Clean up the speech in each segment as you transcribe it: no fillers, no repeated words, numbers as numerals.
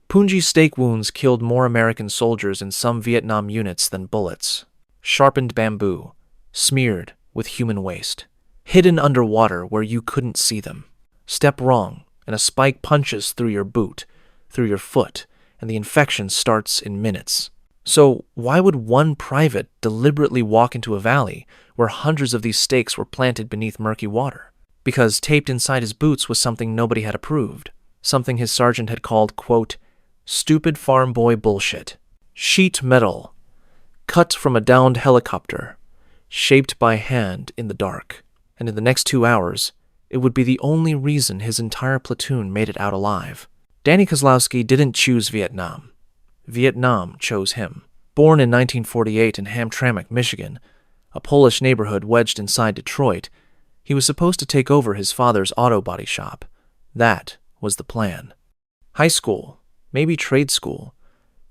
Punji stake wounds killed more American soldiers in some Vietnam units than bullets. Sharpened bamboo, smeared with human waste, hidden underwater where you couldn't see them. Step wrong, and a spike punches through your boot, through your foot, and the infection starts in minutes. So why would one private deliberately walk into a valley where hundreds of these stakes were planted beneath murky water? Because taped inside his boots was something nobody had approved, something his sergeant had called, quote, stupid farm boy bullshit. Sheet metal, cut from a downed helicopter, shaped by hand in the dark. And in the next 2 hours, it would be the only reason his entire platoon made it out alive. Danny Kozlowski didn't choose Vietnam. Vietnam chose him. Born in 1948 in Hamtramck, Michigan, a Polish neighborhood wedged inside Detroit, he was supposed to take over his father's auto body shop. That was the plan. High school, maybe trade school,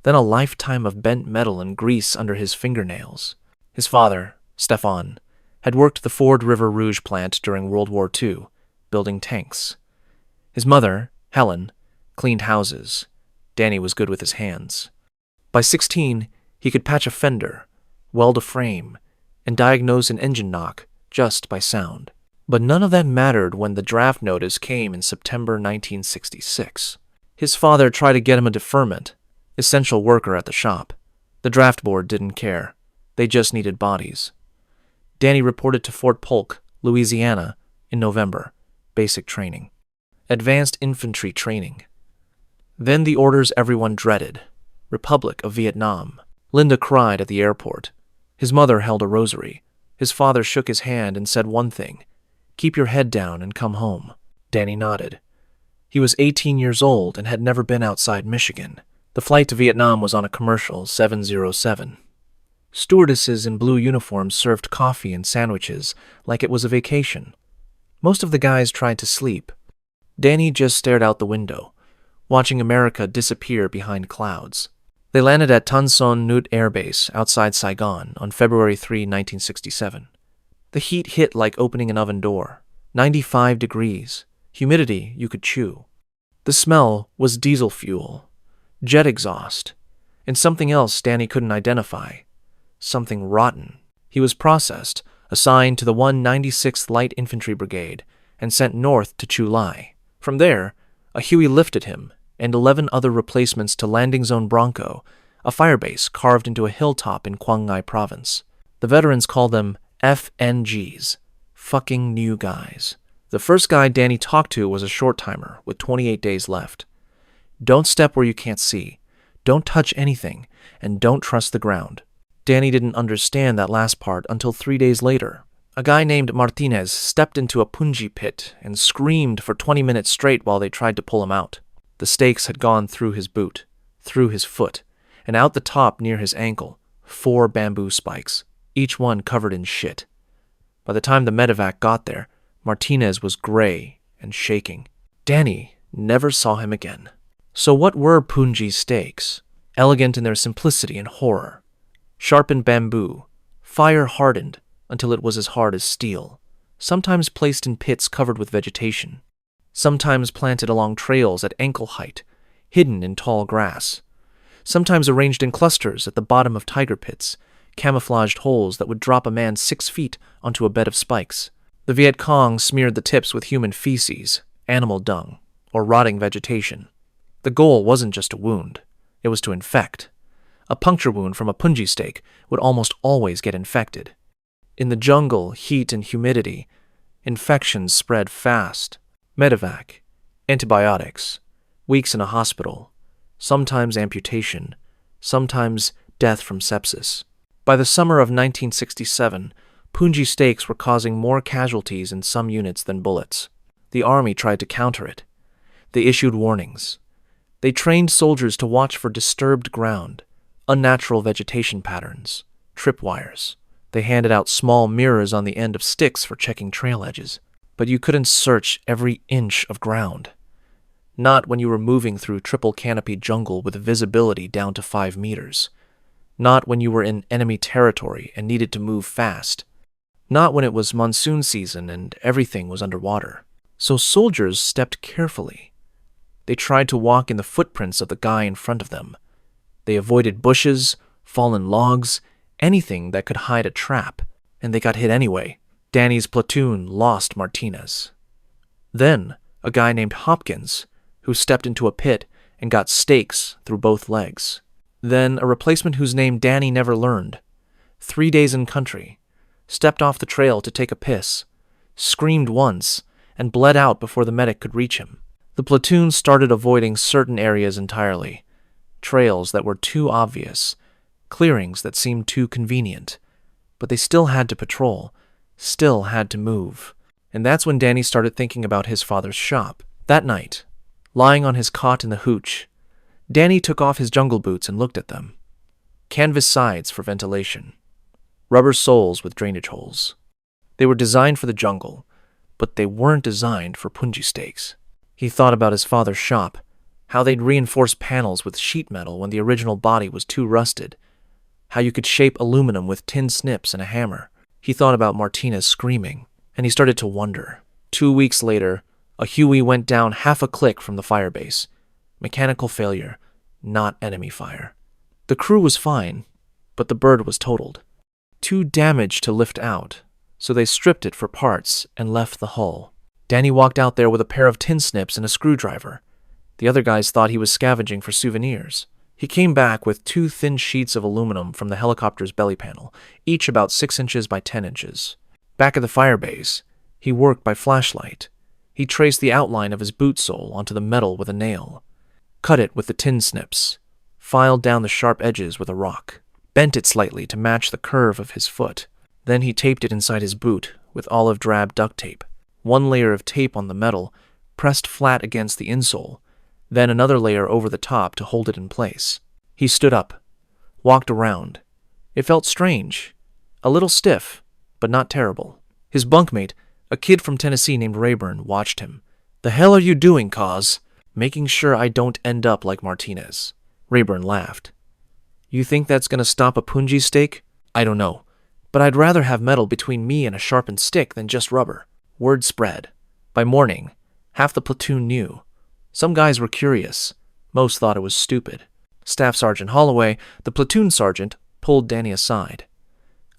then a lifetime of bent metal and grease under his fingernails. His father, Stefan, had worked the Ford River Rouge plant during World War II, building tanks. His mother, Helen, cleaned houses. Danny was good with his hands. By 16, he could patch a fender, weld a frame, and diagnose an engine knock just by sound. But none of that mattered when the draft notice came in September 1966. His father tried to get him a deferment, essential worker at the shop. The draft board didn't care. They just needed bodies. Danny reported to Fort Polk, Louisiana, in November. Basic training. Advanced infantry training. Then the orders everyone dreaded. Republic of Vietnam. Linda cried at the airport. His mother held a rosary. His father shook his hand and said one thing. Keep your head down and come home. Danny nodded. He was 18 years old and had never been outside Michigan. The flight to Vietnam was on a commercial 707. Stewardesses in blue uniforms served coffee and sandwiches like it was a vacation. Most of the guys tried to sleep. Danny just stared out the window, watching America disappear behind clouds. They landed at Tan Son Nhut Air Base outside Saigon on February 3, 1967. The heat hit like opening an oven door. 95 degrees. Humidity you could chew. The smell was diesel fuel, jet exhaust, and something else Danny couldn't identify. Something rotten. He was processed, assigned to the 196th Light Infantry Brigade, and sent north to Chu Lai. From there, a Huey lifted him and 11 other replacements to Landing Zone Bronco, a firebase carved into a hilltop in Quang Ngai Province. The veterans called them FNGs, fucking new guys. The first guy Danny talked to was a short-timer with 28 days left. Don't step where you can't see. Don't touch anything, and don't trust the ground. Danny didn't understand that last part until 3 days later. A guy named Martinez stepped into a Punji pit and screamed for 20 minutes straight while they tried to pull him out. The stakes had gone through his boot, through his foot, and out the top near his ankle, 4 bamboo spikes, each one covered in shit. By the time the medevac got there, Martinez was gray and shaking. Danny never saw him again. So what were Punji's stakes? Elegant in their simplicity and horror. Sharpened bamboo, fire-hardened until it was as hard as steel, sometimes placed in pits covered with vegetation, sometimes planted along trails at ankle height, hidden in tall grass, sometimes arranged in clusters at the bottom of tiger pits, camouflaged holes that would drop a man 6 feet onto a bed of spikes. The Viet Cong smeared the tips with human feces, animal dung, or rotting vegetation. The goal wasn't just to wound, it was to infect. A puncture wound from a punji stake would almost always get infected. In the jungle, heat and humidity, infections spread fast. Medevac, antibiotics, weeks in a hospital, sometimes amputation, sometimes death from sepsis. By the summer of 1967, punji stakes were causing more casualties in some units than bullets. The army tried to counter it. They issued warnings. They trained soldiers to watch for disturbed ground, unnatural vegetation patterns, tripwires. They handed out small mirrors on the end of sticks for checking trail edges. But you couldn't search every inch of ground. Not when you were moving through triple canopy jungle with visibility down to 5 meters. Not when you were in enemy territory and needed to move fast. Not when it was monsoon season and everything was underwater. So soldiers stepped carefully. They tried to walk in the footprints of the guy in front of them. They avoided bushes, fallen logs, anything that could hide a trap, and they got hit anyway. Danny's platoon lost Martinez. Then, a guy named Hopkins, who stepped into a pit and got stakes through both legs. Then, a replacement whose name Danny never learned. 3 days in country, stepped off the trail to take a piss, screamed once, and bled out before the medic could reach him. The platoon started avoiding certain areas entirely. Trails that were too obvious, clearings that seemed too convenient. But they still had to patrol, still had to move. And that's when Danny started thinking about his father's shop. That night, lying on his cot in the hooch, Danny took off his jungle boots and looked at them. Canvas sides for ventilation. Rubber soles with drainage holes. They were designed for the jungle, but they weren't designed for punji stakes. He thought about his father's shop, how they'd reinforce panels with sheet metal when the original body was too rusted, how you could shape aluminum with tin snips and a hammer. He thought about Martinez screaming, and he started to wonder. 2 weeks later, a Huey went down half a click from the firebase. Mechanical failure, not enemy fire. The crew was fine, but the bird was totaled. Too damaged to lift out, so they stripped it for parts and left the hull. Danny walked out there with a pair of tin snips and a screwdriver. The other guys thought he was scavenging for souvenirs. He came back with 2 thin sheets of aluminum from the helicopter's belly panel, each about 6 inches by 10 inches. Back at the firebase, he worked by flashlight. He traced the outline of his boot sole onto the metal with a nail, cut it with the tin snips, filed down the sharp edges with a rock, bent it slightly to match the curve of his foot. Then he taped it inside his boot with olive drab duct tape. 1 layer of tape on the metal, pressed flat against the insole, then another layer over the top to hold it in place. He stood up, walked around. It felt strange, a little stiff, but not terrible. His bunkmate, a kid from Tennessee named Rayburn, watched him. "The hell are you doing, Cause?" "Making sure I don't end up like Martinez." Rayburn laughed. "You think that's going to stop a punji stake?" "I don't know, but I'd rather have metal between me and a sharpened stick than just rubber." Word spread. By morning, half the platoon knew. Some guys were curious. Most thought it was stupid. Staff Sergeant Holloway, the platoon sergeant, pulled Danny aside.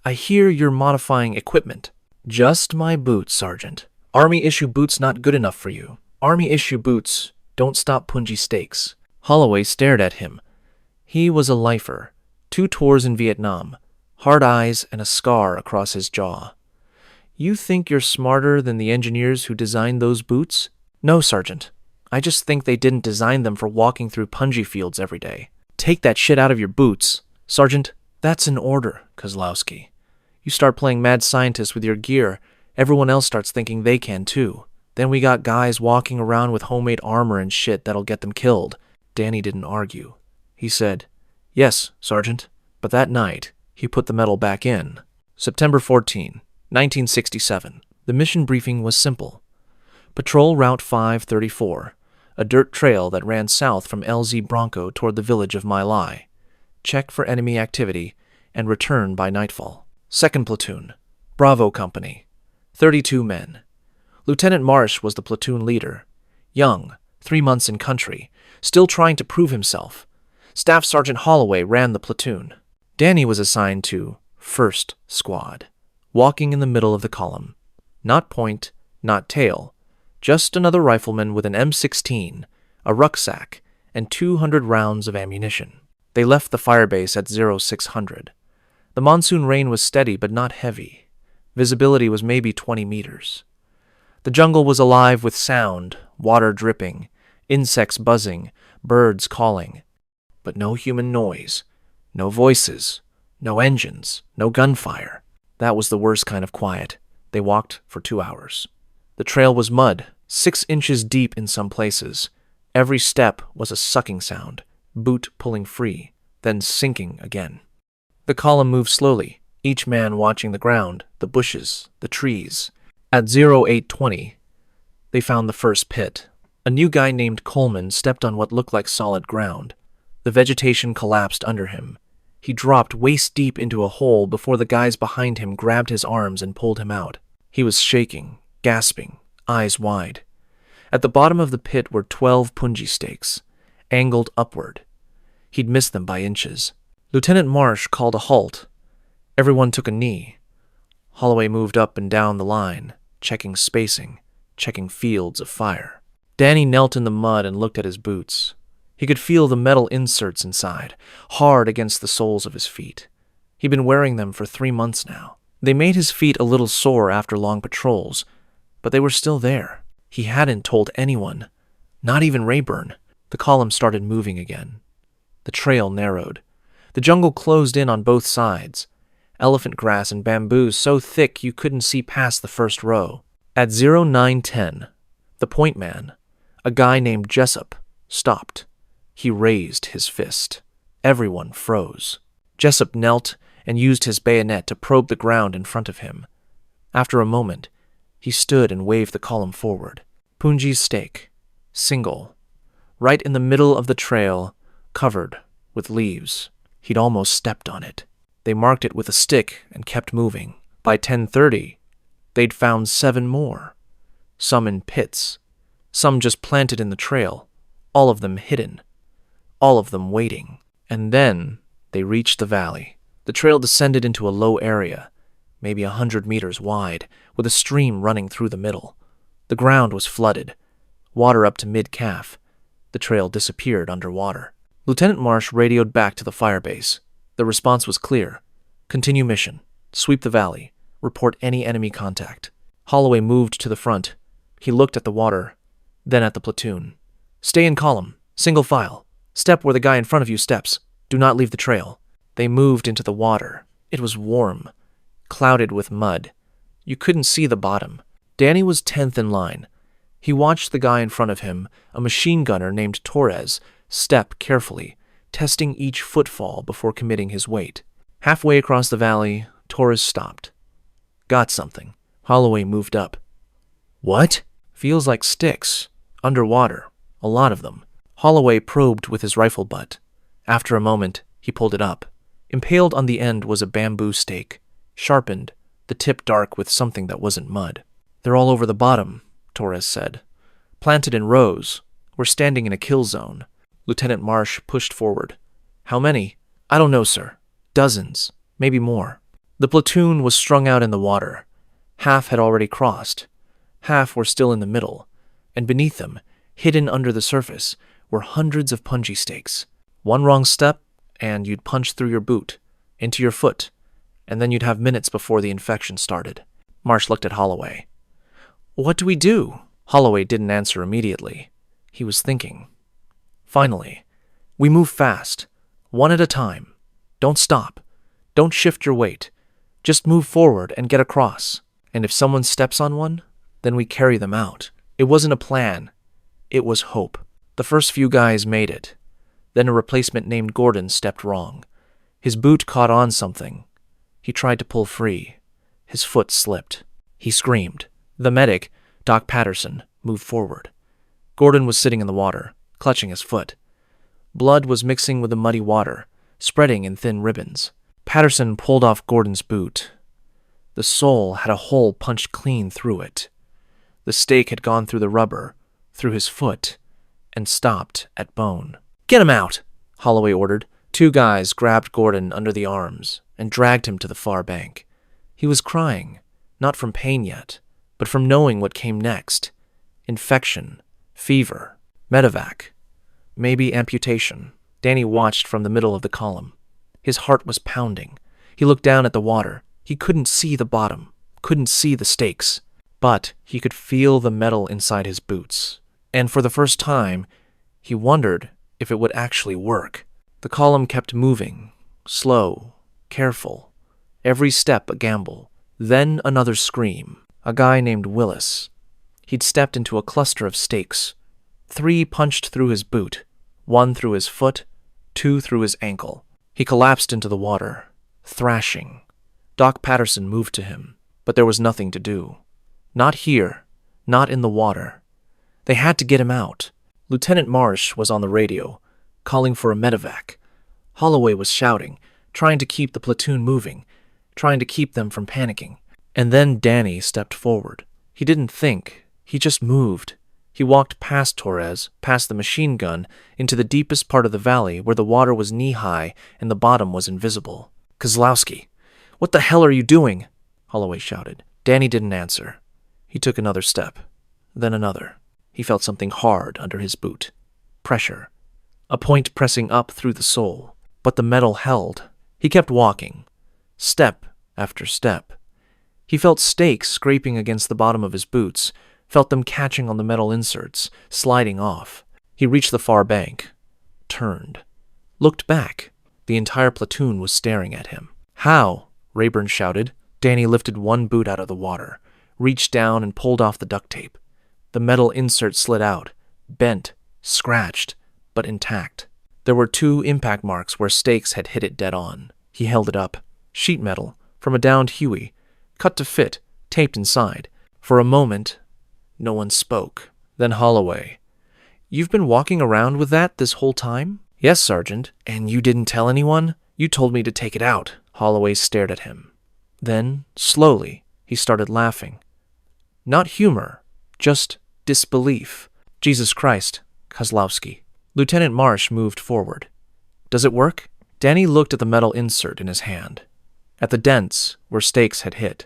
"I hear you're modifying equipment." "Just my boots, Sergeant. Army-issue boots not good enough for you. Army-issue boots don't stop punji stakes." Holloway stared at him. He was a lifer. 2 tours in Vietnam, hard eyes and a scar across his jaw. "You think you're smarter than the engineers who designed those boots?" "No, Sergeant. I just think they didn't design them for walking through punji fields every day." "Take that shit out of your boots." "Sergeant, that's an order, Kozlowski. You start playing mad scientist with your gear, everyone else starts thinking they can too. Then we got guys walking around with homemade armor and shit that'll get them killed." Danny didn't argue. He said, "Yes, Sergeant." But that night, he put the metal back in. September 14, 1967. The mission briefing was simple. Patrol Route 534, a dirt trail that ran south from LZ Bronco toward the village of My Lai. Check for enemy activity and return by nightfall. 2nd Platoon, Bravo Company, 32 men. Lieutenant Marsh was the platoon leader. Young, 3 months in country, still trying to prove himself. Staff Sergeant Holloway ran the platoon. Danny was assigned to 1st Squad, walking in the middle of the column. Not point, not tail, just another rifleman with an M16, a rucksack, and 200 rounds of ammunition. They left the firebase at 0600. The monsoon rain was steady but not heavy. Visibility was maybe 20 meters. The jungle was alive with sound, water dripping, insects buzzing, birds calling. But no human noise, no voices, no engines, no gunfire. That was the worst kind of quiet. They walked for 2 hours. The trail was mud, 6 inches deep in some places. Every step was a sucking sound, boot pulling free, then sinking again. The column moved slowly, each man watching the ground, the bushes, the trees. At 0820, they found the first pit. A new guy named Coleman stepped on what looked like solid ground. The vegetation collapsed under him. He dropped waist-deep into a hole before the guys behind him grabbed his arms and pulled him out. He was shaking, gasping, eyes wide. At the bottom of the pit were 12 punji stakes, angled upward. He'd missed them by inches. Lieutenant Marsh called a halt. Everyone took a knee. Holloway moved up and down the line, checking spacing, checking fields of fire. Danny knelt in the mud and looked at his boots. He could feel the metal inserts inside, hard against the soles of his feet. He'd been wearing them for 3 months now. They made his feet a little sore after long patrols, but they were still there. He hadn't told anyone, not even Rayburn. The column started moving again. The trail narrowed. The jungle closed in on both sides. Elephant grass and bamboos so thick you couldn't see past the first row. At 0910, the point man, a guy named Jessup, stopped. He raised his fist. Everyone froze. Jessup knelt and used his bayonet to probe the ground in front of him. After a moment, he stood and waved the column forward. Punji's stake, single, right in the middle of the trail, covered with leaves. He'd almost stepped on it. They marked it with a stick and kept moving. By 10:30, they'd found 7 more. Some in pits, some just planted in the trail, all of them hidden, all of them waiting. And then they reached the valley. The trail descended into a low area, maybe 100 meters wide, with a stream running through the middle. The ground was flooded, water up to mid-calf. The trail disappeared underwater. Lieutenant Marsh radioed back to the firebase. The response was clear. Continue mission. Sweep the valley. Report any enemy contact. Holloway moved to the front. He looked at the water, then at the platoon. Stay in column. Single file. Step where the guy in front of you steps. Do not leave the trail. They moved into the water. It was warm, clouded with mud. You couldn't see the bottom. Danny was 10th in line. He watched the guy in front of him, a machine gunner named Torres, step carefully, testing each footfall before committing his weight. Halfway across the valley, Torres stopped. Got something. Holloway moved up. What? Feels like sticks. Underwater. A lot of them. Holloway probed with his rifle butt. After a moment, he pulled it up. Impaled on the end was a bamboo stake, sharpened, the tip dark with something that wasn't mud. They're all over the bottom, Torres said. Planted in rows. We're standing in a kill zone. Lieutenant Marsh pushed forward. How many? I don't know, sir. Dozens. Maybe more. The platoon was strung out in the water. Half had already crossed. Half were still in the middle. And beneath them, hidden under the surface, were hundreds of punji stakes. One wrong step, and you'd punch through your boot, into your foot, and then you'd have minutes before the infection started. Marsh looked at Holloway. What do we do? Holloway didn't answer immediately. He was thinking. Finally, we move fast, one at a time. Don't stop. Don't shift your weight. Just move forward and get across. And if someone steps on one, then we carry them out. It wasn't a plan. It was hope. The first few guys made it. Then a replacement named Gordon stepped wrong. His boot caught on something. He tried to pull free. His foot slipped. He screamed. The medic, Doc Patterson, moved forward. Gordon was sitting in the water, clutching his foot. Blood was mixing with the muddy water, spreading in thin ribbons. Patterson pulled off Gordon's boot. The sole had a hole punched clean through it. The stake had gone through the rubber, through his foot, and stopped at bone. Get him out, Holloway ordered. 2 guys grabbed Gordon under the arms and dragged him to the far bank. He was crying, not from pain yet, but from knowing what came next. Infection, fever, medevac, maybe amputation. Danny watched from the middle of the column. His heart was pounding. He looked down at the water. He couldn't see the bottom, couldn't see the stakes, but he could feel the metal inside his boots. And for the first time, he wondered if it would actually work. The column kept moving, slow, careful, every step a gamble. Then another scream. A guy named Willis. He'd stepped into a cluster of stakes. 3 punched through his boot, 1 through his foot, 2 through his ankle. He collapsed into the water, thrashing. Doc Patterson moved to him, but there was nothing to do. Not here, not in the water. They had to get him out. Lieutenant Marsh was on the radio, calling for a medevac. Holloway was shouting, trying to keep the platoon moving, trying to keep them from panicking. And then Danny stepped forward. He didn't think. He just moved. He walked past Torres, past the machine gun, into the deepest part of the valley where the water was knee-high and the bottom was invisible. "Kozlowski, what the hell are you doing?" Holloway shouted. Danny didn't answer. He took another step, then another. He felt something hard under his boot. Pressure. A point pressing up through the sole. But the metal held. He kept walking, step after step. He felt stakes scraping against the bottom of his boots, felt them catching on the metal inserts, sliding off. He reached the far bank, turned, looked back. The entire platoon was staring at him. "How?" Rayburn shouted. Danny lifted one boot out of the water, reached down and pulled off the duct tape. The metal insert slid out, bent, scratched, but intact. There were 2 impact marks where stakes had hit it dead on. He held it up. Sheet metal, from a downed Huey, cut to fit, taped inside. For a moment, no one spoke. Then Holloway. "You've been walking around with that this whole time?" "Yes, Sergeant." "And you didn't tell anyone?" "You told me to take it out." Holloway stared at him. Then, slowly, he started laughing. Not humor, just disbelief. "Jesus Christ, Kozlowski." Lieutenant Marsh moved forward. "Does it work?" Danny looked at the metal insert in his hand, at the dents where stakes had hit,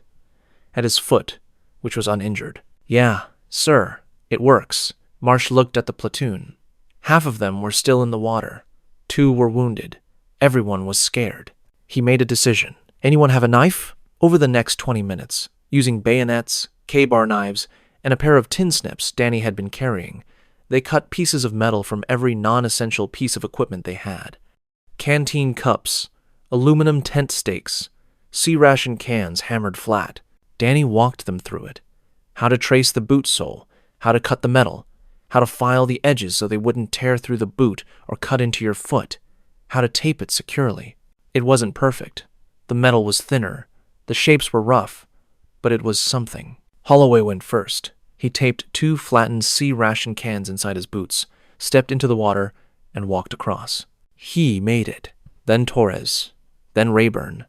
at his foot, which was uninjured. "Yeah, sir, it works." Marsh looked at the platoon. Half of them were still in the water. 2 were wounded. Everyone was scared. He made a decision. "Anyone have a knife?" Over the next 20 minutes, using bayonets, K-bar knives, and a pair of tin snips Danny had been carrying, they cut pieces of metal from every non-essential piece of equipment they had. Canteen cups, aluminum tent stakes, C-ration cans hammered flat. Danny walked them through it. How to trace the boot sole, how to cut the metal, how to file the edges so they wouldn't tear through the boot or cut into your foot, how to tape it securely. It wasn't perfect. The metal was thinner, the shapes were rough, but it was something. Holloway went first. He taped 2 flattened C-ration cans inside his boots, stepped into the water, and walked across. He made it. Then Torres. Then Rayburn.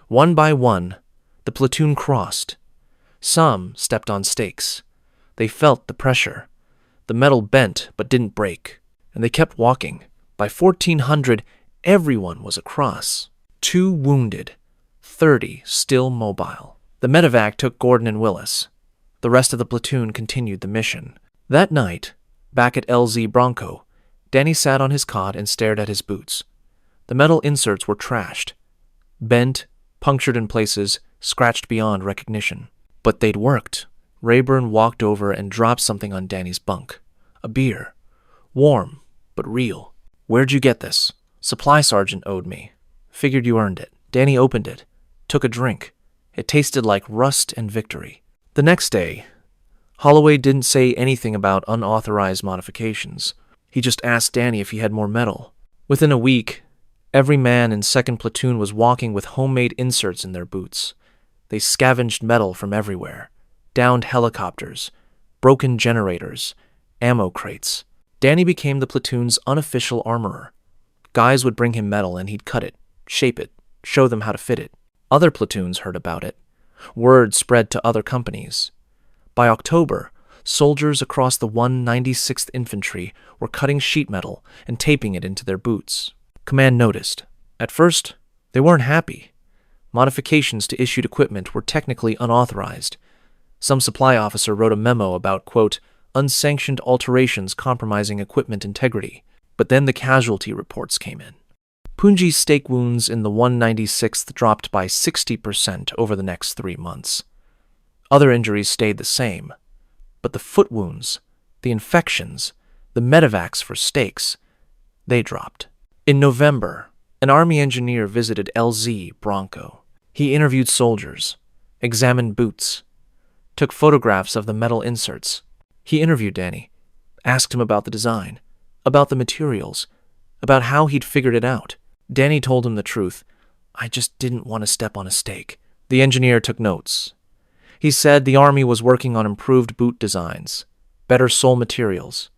One by one, the platoon crossed. Some stepped on stakes. They felt the pressure. The metal bent but didn't break, and they kept walking. By 1400, everyone was across. 2 wounded, 30 still mobile. The medevac took Gordon and Willis. The rest of the platoon continued the mission. That night, back at LZ Bronco, Danny sat on his cot and stared at his boots. The metal inserts were trashed, bent, punctured in places, scratched beyond recognition. But they'd worked. Rayburn walked over and dropped something on Danny's bunk. A beer. Warm, but real. "Where'd you get this?" "Supply sergeant owed me. Figured you earned it." Danny opened it, took a drink. It tasted like rust and victory. The next day, Holloway didn't say anything about unauthorized modifications. He just asked Danny if he had more metal. Within a week, every man in 2nd Platoon was walking with homemade inserts in their boots. They scavenged metal from everywhere. Downed helicopters, broken generators, ammo crates. Danny became the platoon's unofficial armorer. Guys would bring him metal and he'd cut it, shape it, show them how to fit it. Other platoons heard about it. Word spread to other companies. By October, soldiers across the 196th Infantry were cutting sheet metal and taping it into their boots. Command noticed. At first, they weren't happy. Modifications to issued equipment were technically unauthorized. Some supply officer wrote a memo about, quote, unsanctioned alterations compromising equipment integrity. But then the casualty reports came in. Punji's stake wounds in the 196th dropped by 60% over the next 3 months. Other injuries stayed the same, but the foot wounds, the infections, the medevacs for stakes, they dropped. In November, an Army engineer visited LZ Bronco. He interviewed soldiers, examined boots, took photographs of the metal inserts. He interviewed Danny, asked him about the design, about the materials, about how he'd figured it out. Danny told him the truth. I just didn't want to step on a stake. The engineer took notes. He said the Army was working on improved boot designs, better sole materials,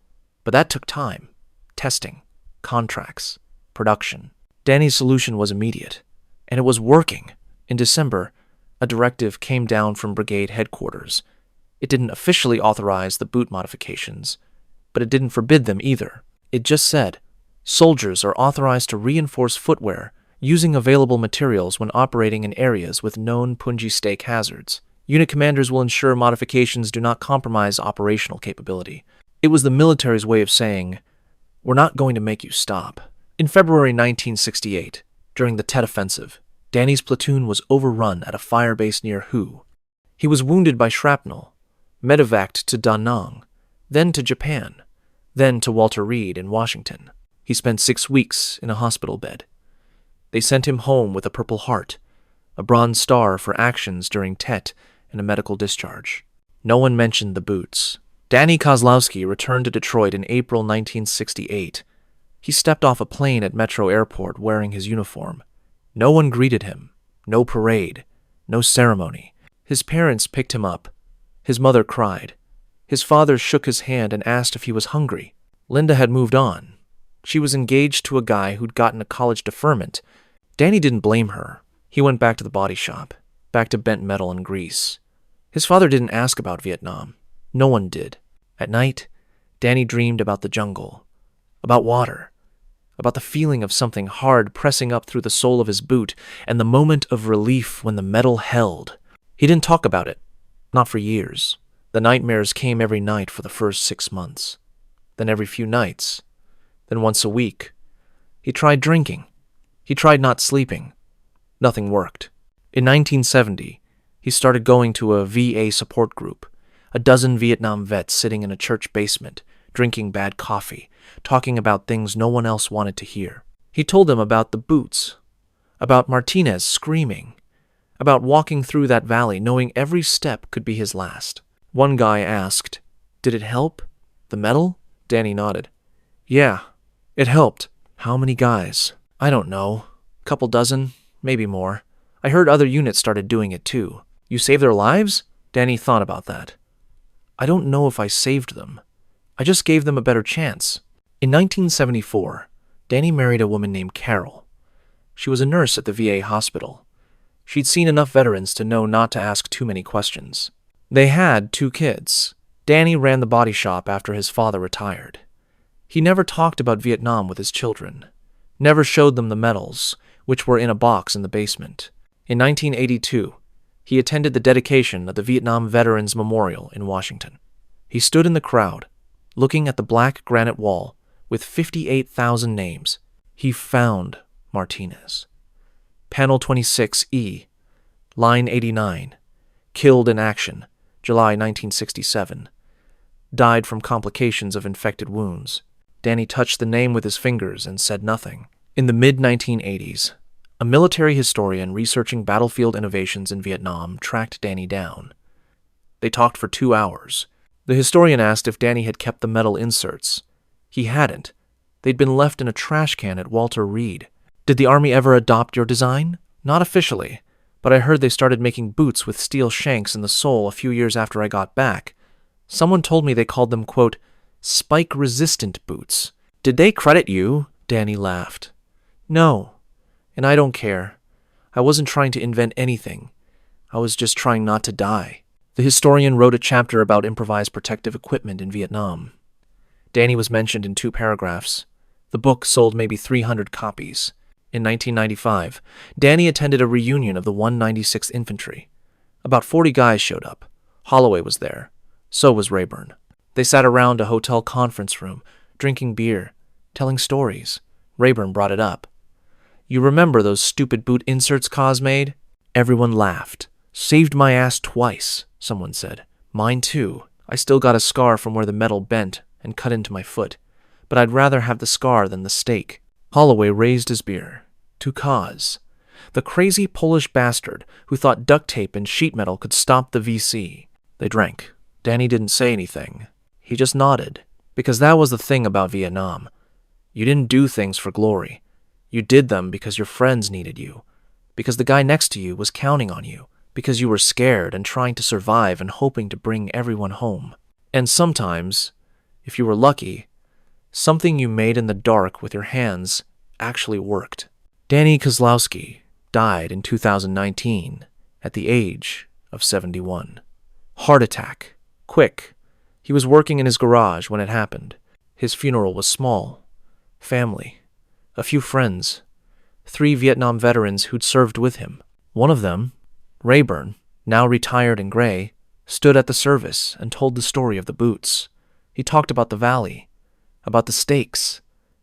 but that took time, testing, contracts, production. Danny's solution was immediate, and it was working. In December, a directive came down from brigade headquarters. It didn't officially authorize the boot modifications, but it didn't forbid them either. It just said, soldiers are authorized to reinforce footwear using available materials when operating in areas with known Punji stake hazards. Unit commanders will ensure modifications do not compromise operational capability. It was the military's way of saying, we're not going to make you stop. In February 1968, during the Tet Offensive, Danny's platoon was overrun at a fire base near Hu. He was wounded by shrapnel, medevaced to Da Nang, then to Japan, then to Walter Reed in Washington. He spent 6 weeks in a hospital bed. They sent him home with a Purple Heart, a Bronze Star for actions during Tet, and a medical discharge. No one mentioned the boots. Danny Kozlowski returned to Detroit in April 1968. He stepped off a plane at Metro Airport wearing his uniform. No one greeted him. No parade. No ceremony. His parents picked him up. His mother cried. His father shook his hand and asked if he was hungry. Linda had moved on. She was engaged to a guy who'd gotten a college deferment. Danny didn't blame her. He went back to the body shop, back to bent metal and grease. His father didn't ask about Vietnam. No one did. At night, Danny dreamed about the jungle, about water, about the feeling of something hard pressing up through the sole of his boot, and the moment of relief when the metal held. He didn't talk about it, not for years. The nightmares came every night for the first 6 months, then every few nights, then once a week. He tried drinking. He tried not sleeping. Nothing worked. In 1970, he started going to a VA support group, a dozen Vietnam vets sitting in a church basement, drinking bad coffee, talking about things no one else wanted to hear. He told them about the boots, about Martinez screaming, about walking through that valley knowing every step could be his last. One guy asked, "Did it help? The metal?" Danny nodded. "Yeah, it helped." "How many guys?" "I don't know. Couple dozen, maybe more. I heard other units started doing it too." "You saved their lives?" Danny thought about that. "I don't know if I saved them. I just gave them a better chance." In 1974, Danny married a woman named Carol. She was a nurse at the VA hospital. She'd seen enough veterans to know not to ask too many questions. They had 2 kids. Danny ran the body shop after his father retired. He never talked about Vietnam with his children, never showed them the medals, which were in a box in the basement. In 1982, he attended the dedication of the Vietnam Veterans Memorial in Washington. He stood in the crowd, looking at the black granite wall with 58,000 names. He found Martinez. Panel 26E, line 89, killed in action, July 1967. Died from complications of infected wounds. Danny touched the name with his fingers and said nothing. In the mid-1980s, a military historian researching battlefield innovations in Vietnam tracked Danny down. They talked for 2 hours. The historian asked if Danny had kept the metal inserts. He hadn't. They'd been left in a trash can at Walter Reed. "Did the Army ever adopt your design?" "Not officially, but I heard they started making boots with steel shanks in the sole a few years after I got back. Someone told me they called them, quote, spike-resistant boots." "Did they credit you?" Danny laughed. "No. And I don't care. I wasn't trying to invent anything. I was just trying not to die." The historian wrote a chapter about improvised protective equipment in Vietnam. Danny was mentioned in 2 paragraphs. The book sold maybe 300 copies. In 1995, Danny attended a reunion of the 196th Infantry. About 40 guys showed up. Holloway was there. So was Rayburn. They sat around a hotel conference room, drinking beer, telling stories. Rayburn brought it up. "You remember those stupid boot inserts Cos made?" Everyone laughed. "Saved my ass twice," someone said. "Mine too. I still got a scar from where the metal bent and cut into my foot, but I'd rather have the scar than the stake." Holloway raised his beer. "To Cos, the crazy Polish bastard who thought duct tape and sheet metal could stop the VC." They drank. Danny didn't say anything. He just nodded, because that was the thing about Vietnam. You didn't do things for glory. You did them because your friends needed you, because the guy next to you was counting on you, because you were scared and trying to survive and hoping to bring everyone home. And sometimes, if you were lucky, something you made in the dark with your hands actually worked. Danny Kozlowski died in 2019 at the age of 71. Heart attack. Quick. He was working in his garage when it happened. His funeral was small. Family. A few friends. 3 Vietnam veterans who'd served with him. One of them, Rayburn, now retired and gray, stood at the service and told the story of the boots. He talked about the valley, about the stakes,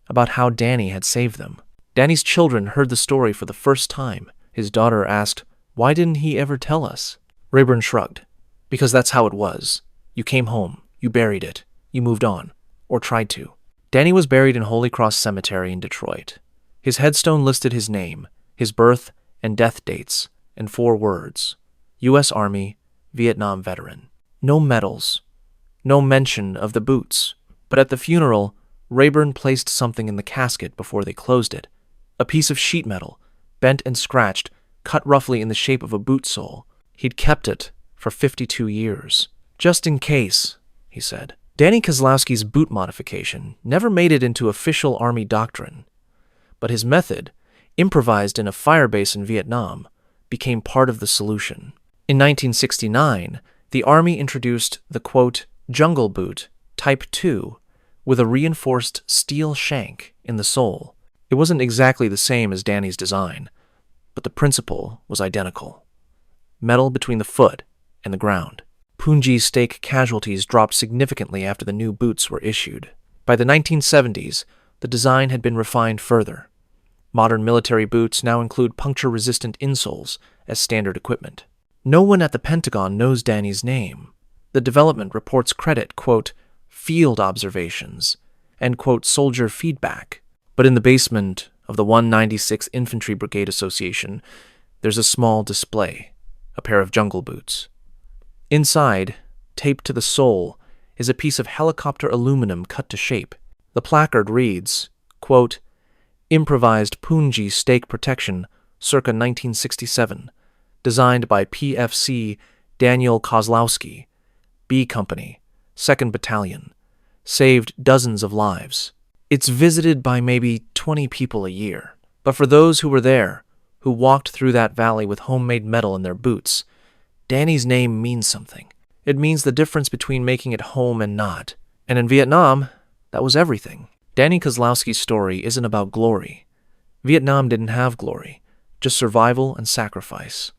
about how Danny had saved them. Danny's children heard the story for the first time. His daughter asked, "Why didn't he ever tell us?" Rayburn shrugged. "Because that's how it was. You came home, you buried it, you moved on, or tried to." Danny was buried in Holy Cross Cemetery in Detroit. His headstone listed his name, his birth and death dates, and 4 words: U.S. Army, Vietnam veteran. No medals, no mention of the boots. But at the funeral, Rayburn placed something in the casket before they closed it. A piece of sheet metal, bent and scratched, cut roughly in the shape of a boot sole. He'd kept it for 52 years. "Just in case," he said. Danny Kozlowski's boot modification never made it into official Army doctrine, but his method, improvised in a firebase in Vietnam, became part of the solution. In 1969, the Army introduced the, quote, jungle boot, Type 2, with a reinforced steel shank in the sole. It wasn't exactly the same as Danny's design, but the principle was identical. Metal between the foot and the ground. Punji stake casualties dropped significantly after the new boots were issued. By the 1970s, the design had been refined further. Modern military boots now include puncture-resistant insoles as standard equipment. No one at the Pentagon knows Danny's name. The development reports credit, quote, field observations, and, quote, soldier feedback. But in the basement of the 196th Infantry Brigade Association, there's a small display, a pair of jungle boots. Inside, taped to the sole, is a piece of helicopter aluminum cut to shape. The placard reads, quote, improvised Punji stake protection circa 1967, designed by PFC Daniel Kozlowski, B Company, 2nd Battalion, saved dozens of lives. It's visited by maybe 20 people a year. But for those who were there, who walked through that valley with homemade metal in their boots, Danny's name means something. It means the difference between making it home and not. And in Vietnam, that was everything. Danny Kozlowski's story isn't about glory. Vietnam didn't have glory, just survival and sacrifice.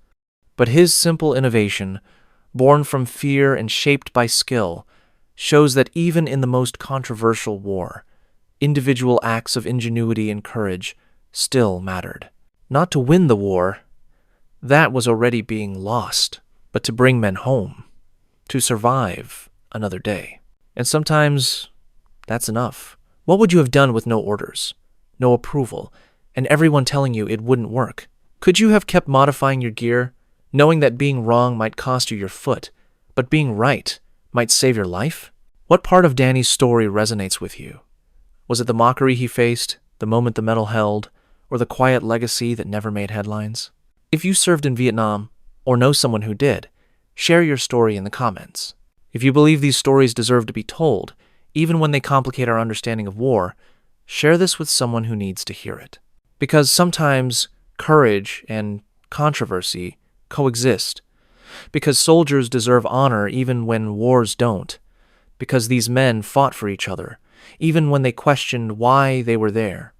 But his simple innovation, born from fear and shaped by skill, shows that even in the most controversial war, individual acts of ingenuity and courage still mattered. Not to win the war, that was already being lost, but to bring men home, to survive another day. And sometimes that's enough. What would you have done with no orders, no approval, and everyone telling you it wouldn't work? Could you have kept modifying your gear, knowing that being wrong might cost you your foot, but being right might save your life? What part of Danny's story resonates with you? Was it the mockery he faced, the moment the metal held, or the quiet legacy that never made headlines? If you served in Vietnam, or know someone who did, share your story in the comments. If you believe these stories deserve to be told, even when they complicate our understanding of war, share this with someone who needs to hear it. Because sometimes courage and controversy coexist. Because soldiers deserve honor even when wars don't. Because these men fought for each other, even when they questioned why they were there.